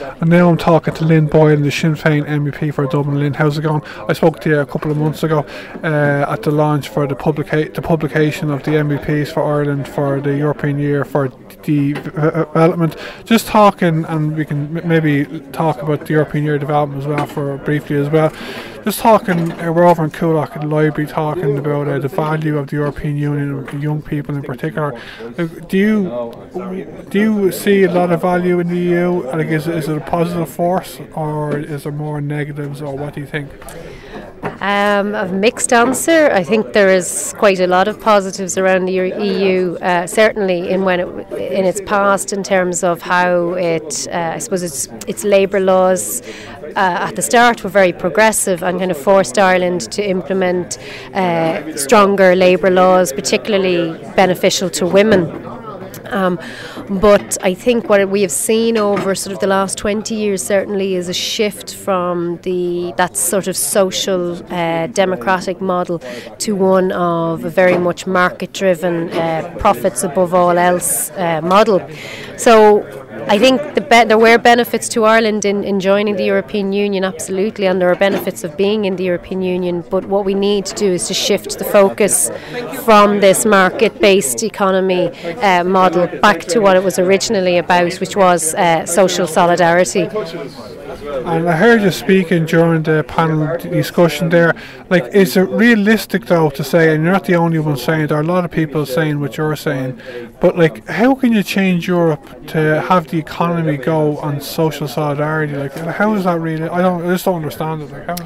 And now I'm talking to Lynn Boylan, the Sinn Féin MEP for Dublin. Lynn, how's it going? I spoke to you a couple of months ago at the launch for the publication of the MEPs for Ireland for the European Year for Development. Just talking, and we can maybe talk about the European Year Development as well for briefly as well. Just talking, we're over in Coolock at the library talking about the value of the European Union and young people in particular. Do you see a lot of value in the EU? Like, is it a positive force, or is there more negatives, or what do you think? A mixed answer. I think there is quite a lot of positives around the EU, certainly in its past, in terms of how I suppose its labour laws at the start were very progressive and kind of forced Ireland to implement stronger labour laws, particularly beneficial to women. But I think what we have seen over sort of the last 20 years certainly is a shift from that sort of social democratic model to one of a very much market-driven, profits above all else model. So I think there were benefits to Ireland in joining the European Union, absolutely, and there are benefits of being in the European Union, but what we need to do is to shift the focus from this market-based economy model back to what it was originally about, which was social solidarity. And I heard you speaking during the panel discussion there. Like, is it realistic though to say, and you're not the only one saying, there are a lot of people saying what you're saying, but like, how can you change Europe to have the economy go on social solidarity? Like, how is that really? I just don't understand it. Like, how?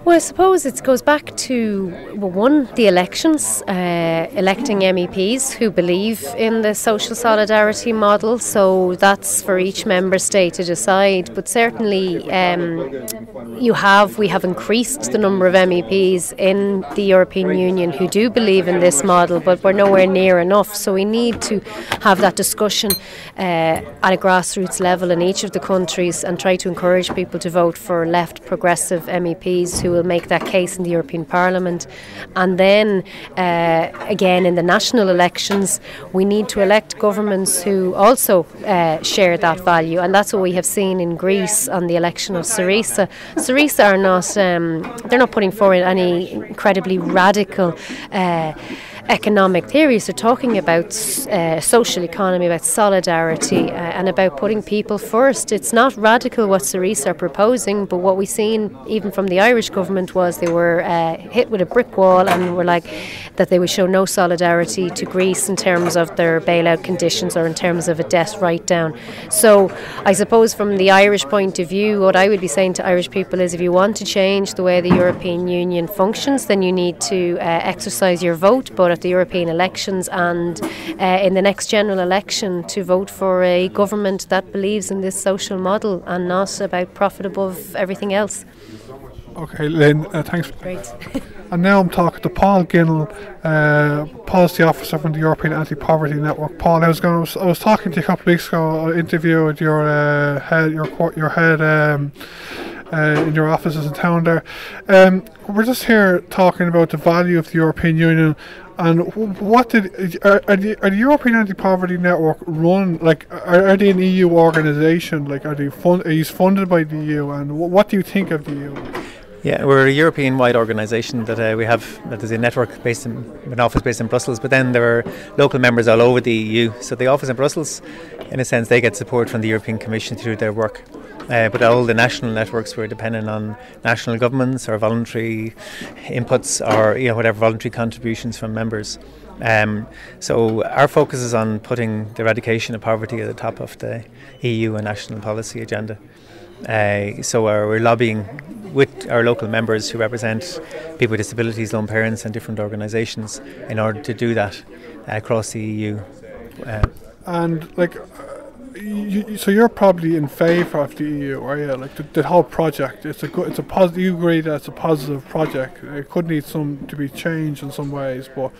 Well, I suppose it goes back to, one, the elections, electing MEPs who believe in the social solidarity model. So that's for each member state to decide. But certainly we have increased the number of MEPs in the European Union who do believe in this model, but we're nowhere near enough. So we need to have that discussion at a grassroots level in each of the countries and try to encourage people to vote for left progressive MEPs who will make that case in the European Parliament. And then again in the national elections we need to elect governments who also share that value, and that's what we have seen in Greece on the election of Syriza. Syriza are not they're not putting forward any incredibly radical economic theories. They're talking about social economy, about solidarity, and about putting people first. It's not radical what Syriza are proposing, but what we've seen even from the Irish government was they were hit with a brick wall and were like that they would show no solidarity to Greece in terms of their bailout conditions or in terms of a debt write-down. So I suppose from the Irish point of view, what I would be saying to Irish people is, if you want to change the way the European Union functions, then you need to exercise your vote, but at the European elections and in the next general election, to vote for a government that believes in this social model and not about profit above everything else. Okay, Lynn, thanks. Great. And now I'm talking to Paul Ginnell, Policy Officer from the European Anti-Poverty Network. Paul, I was talking to you a couple of weeks ago. I interviewed your head in your offices in town there. We're just here talking about the value of the European Union. And what are the European Anti-Poverty Network run? Like, are they an EU organisation? Like, are you funded by the EU? And what do you think of the EU? Yeah, we're a European-wide organisation that there's a network an office based in Brussels, but then there are local members all over the EU. So the office in Brussels, in a sense, they get support from the European Commission to do their work. But all the national networks were dependent on national governments or voluntary inputs or whatever voluntary contributions from members. So our focus is on putting the eradication of poverty at the top of the EU and national policy agenda. So we're lobbying with our local members who represent people with disabilities, lone parents and different organisations in order to do that across the EU. And like, so you're probably in favour of the EU, are you? Like the whole project, it's a positive. You agree that it's a positive project. It could need some to be changed in some ways, but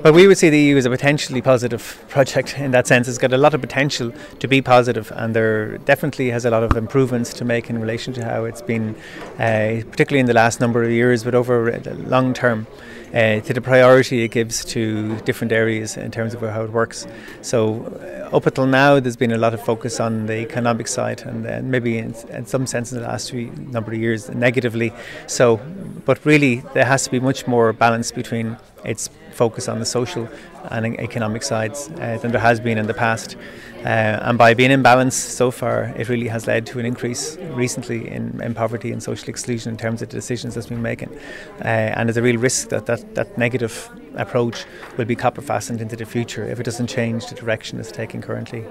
well, we would see the EU as a potentially positive project in that sense. It's got a lot of potential to be positive, and there definitely has a lot of improvements to make in relation to how it's been, particularly in the last number of years, but over the long term. to the priority it gives to different areas in terms of how it works. So up until now there's been a lot of focus on the economic side, and maybe in some sense in the last number of years negatively. So, but really there has to be much more balance between its focus on the social and economic sides than there has been in the past. And by being in balance so far, it really has led to an increase recently in poverty and social exclusion in terms of the decisions that's been making. And there's a real risk that negative approach will be copper fastened into the future if it doesn't change the direction it's taking currently.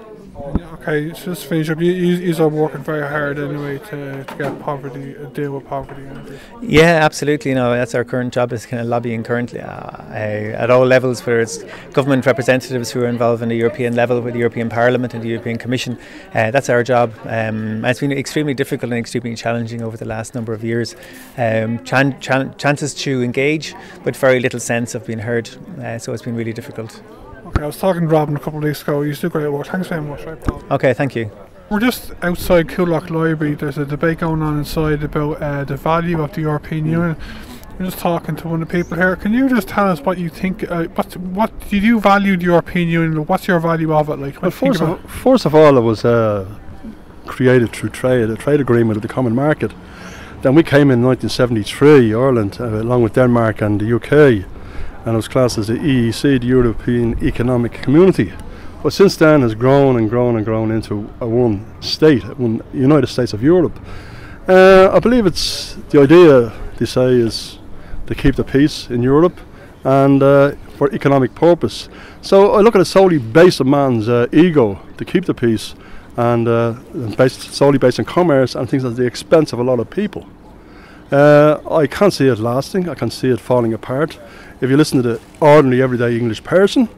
Okay, so just finish up. You are working very hard anyway to get poverty, deal with poverty. Yeah, absolutely. That's our current job, is kind of lobbying currently at all levels, whether it's government representatives who are involved in the European level with the European Parliament and the European Commission. That's our job. It's been extremely difficult and extremely challenging over the last number of years. Chances to engage, but very little sense of being heard. So it's been really difficult. Okay, I was talking to Robin a couple of weeks ago. You do great work. Thanks very much. Right, Paul? Okay, thank you. We're just outside Coolock Library. There's a debate going on inside about the value of the European Union. We're just talking to one of the people here. Can you just tell us what you think? What do you value the European Union? What's your value of it? Like, well, first of all, it was created through trade, a trade agreement of the common market. Then we came in 1973, Ireland, along with Denmark and the UK. And it was classed as the EEC, the European Economic Community. But since then has grown and grown and grown into one state, one United States of Europe. I believe it's the idea, they say, is to keep the peace in Europe and for economic purpose. So I look at it solely based on man's ego to keep the peace, and solely based on commerce and things at the expense of a lot of people. I can't see it lasting. I can see it falling apart. If you listen to the ordinary, everyday English person,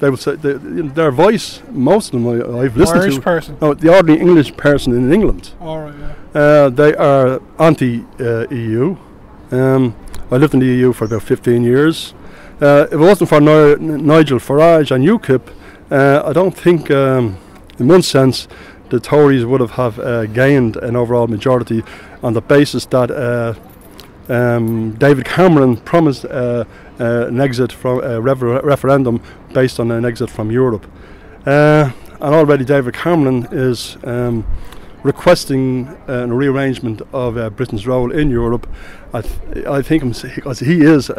they will say their voice. Most of them I've listened Irish to. Person. No, the ordinary English person in England. All right. Yeah. They are anti-EU. I lived in the EU for about 15 years. If it wasn't for Nigel Farage and UKIP, I don't think, in one sense, the Tories would have gained an overall majority on the basis that David Cameron promised an exit from a referendum based on an exit from Europe. And already David Cameron is requesting a rearrangement of Britain's role in Europe. I think because he is,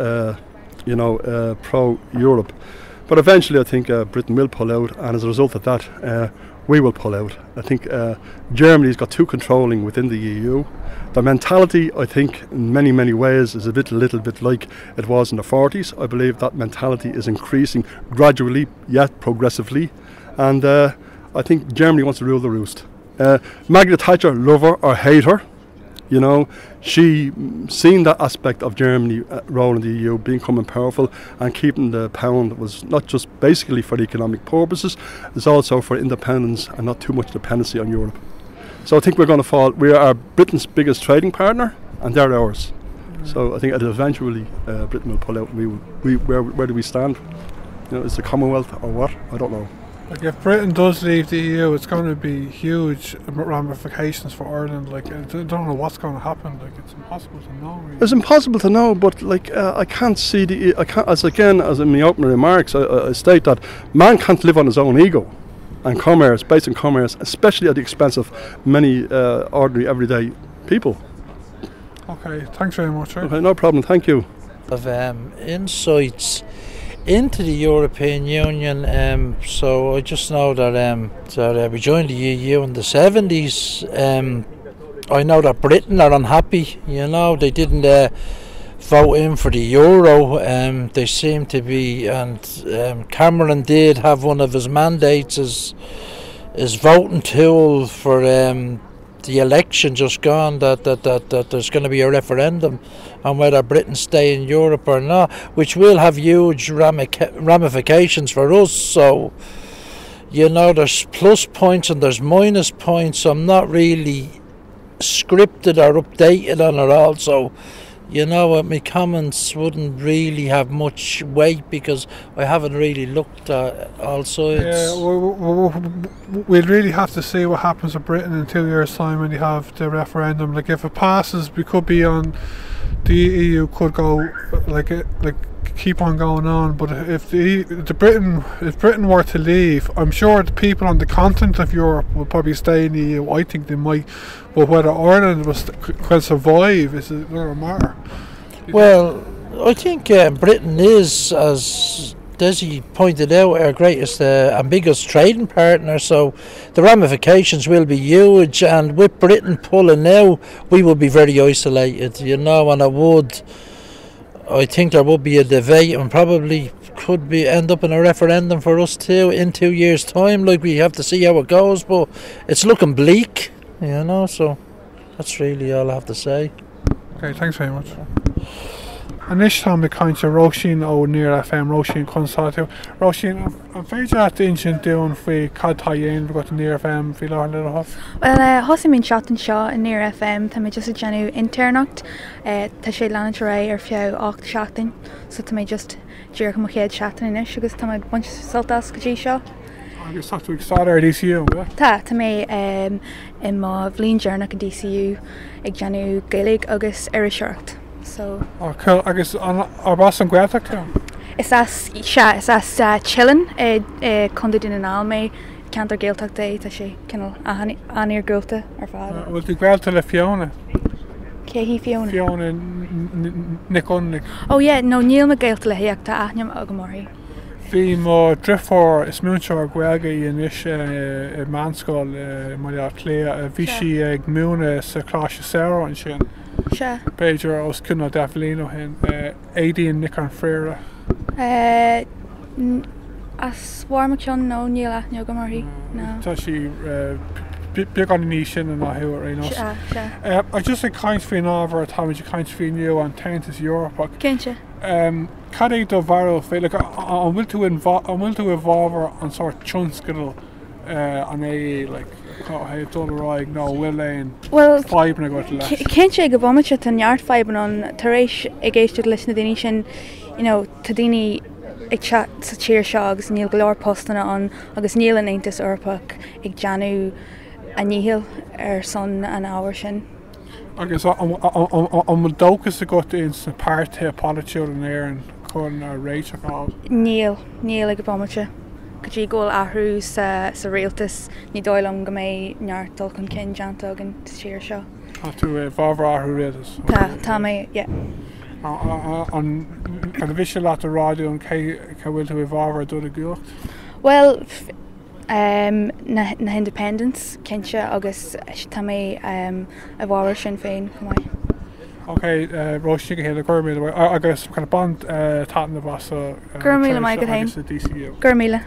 pro-Europe. But eventually I think Britain will pull out, and as a result of that, we will pull out. I think Germany's got too controlling within the EU. The mentality, I think, in many, many ways is a little bit like it was in the 40s. I believe that mentality is increasing gradually, yet progressively. And I think Germany wants to rule the roost. Margaret Thatcher, love her or hate her, she seen that aspect of Germany role in the EU, becoming powerful and keeping the pound was not just basically for the economic purposes, it's also for independence and not too much dependency on Europe. So I think we're going to fall. We are Britain's biggest trading partner, and they're ours. So I think eventually Britain will pull out. Where do we stand? Is the Commonwealth or what? I don't know. Like, if Britain does leave the EU, it's going to be huge ramifications for Ireland. Like, I don't know what's going to happen. Like, it's impossible to know. Really. It's impossible to know, but I can't see as in my opening remarks, I state that man can't live on his own ego and commerce, based on commerce, especially at the expense of many ordinary, everyday people. Okay, thanks very much. Right? Okay, no problem. Thank you. Of insights into the European Union, so I just know that we joined the EU in the 70s. I know that Britain are unhappy, they didn't vote in for the euro. They seem to be, and Cameron did have one of his mandates as voting tool for the election just gone, that there's going to be a referendum on whether Britain stay in Europe or not, which will have huge ramifications for us. So, there's plus points and there's minus points. I'm not really scripted or updated on it all. So, my comments wouldn't really have much weight because I haven't really looked at all sides. Yeah, we'll really have to see what happens with Britain in 2 years' time when you have the referendum. Like, if it passes, we could be on. The EU could go keep on going on. But if Britain were to leave, I'm sure the people on the continent of Europe will probably stay in the EU. I think they might, but whether Ireland can survive is another matter. Well, I think Britain is, as Desi pointed out, our greatest and biggest trading partner, so the ramifications will be huge, and with Britain pulling now, we will be very isolated, and I think there would be a debate and probably could be end up in a referendum for us too in 2 years' time. Like, we have to see how it goes, but it's looking bleak, so that's really all I have to say. Okay, thanks very much. And this time we kind of Róisín Ní FM, Róisín Consultative. Róisín, I'm very glad to introduce doing for Cad Tayen, we've got the Ní FM, feel our little huff. Well, Hossim in shot and shaw in Ní FM, to me just a genu internacht, to she lanatoray few 8 shotting, so to me just jerk my head shotting in this, because to my bunch of saltas could shaw. I guess that's to excited DCU, yeah? To me, in my Vleen Journal DCU, ag genu Gaelig agus Irishart. So. Oh, cool. I guess our boss and Guelph too. It's as chilling. Condit in an alme. Can't our Gaeltacht day to she can anir Gulta or father. Well, the Guelph le Fiona. He Fiona. Fiona Nick. Oh yeah, no Neil McGaelta le hiacta ahnyam agamori. Fi mo drifor is munchar gwelga in ish manskol molia clear vishi gmuna sa clash sarah and shin. Sure. Pager os kunna deflino hen AD and Nick and Frera. As warmachon no Neil agamori. No. Tashi big on the nation and not here right now. Sure. I just a kind of over time you kind of new on tenth Europe. Can't you? Caddy do viral feel like I'm will to evolve on sort of chunskidle on a like hey dollar no Willian well 5 na go to last. Can't you go vomit an yard 5 on Taresh against to listen to the nation, Tadini ag chat sa cheer shogs Neil Glor postana on agus Neil and Aintis Urpak ag Janu Anihil son an hour shin. I guess I'm docus go in some part politician in there and calling Rachel called Neil ag vomit. Could you go ahru sa realtas ni doilum go me nyartal con kin jantog and cheer show. To evolve ahru realtas. Ta me yeah. On a visual lot of radio and can will to evolve do the good. Well, na independence Kensha agus tame evolve Sinn Féin come Okay, Róisín here the Gurmila I guess kind of bond tatin the boss Gurmila my good time. DCU. Gurmila.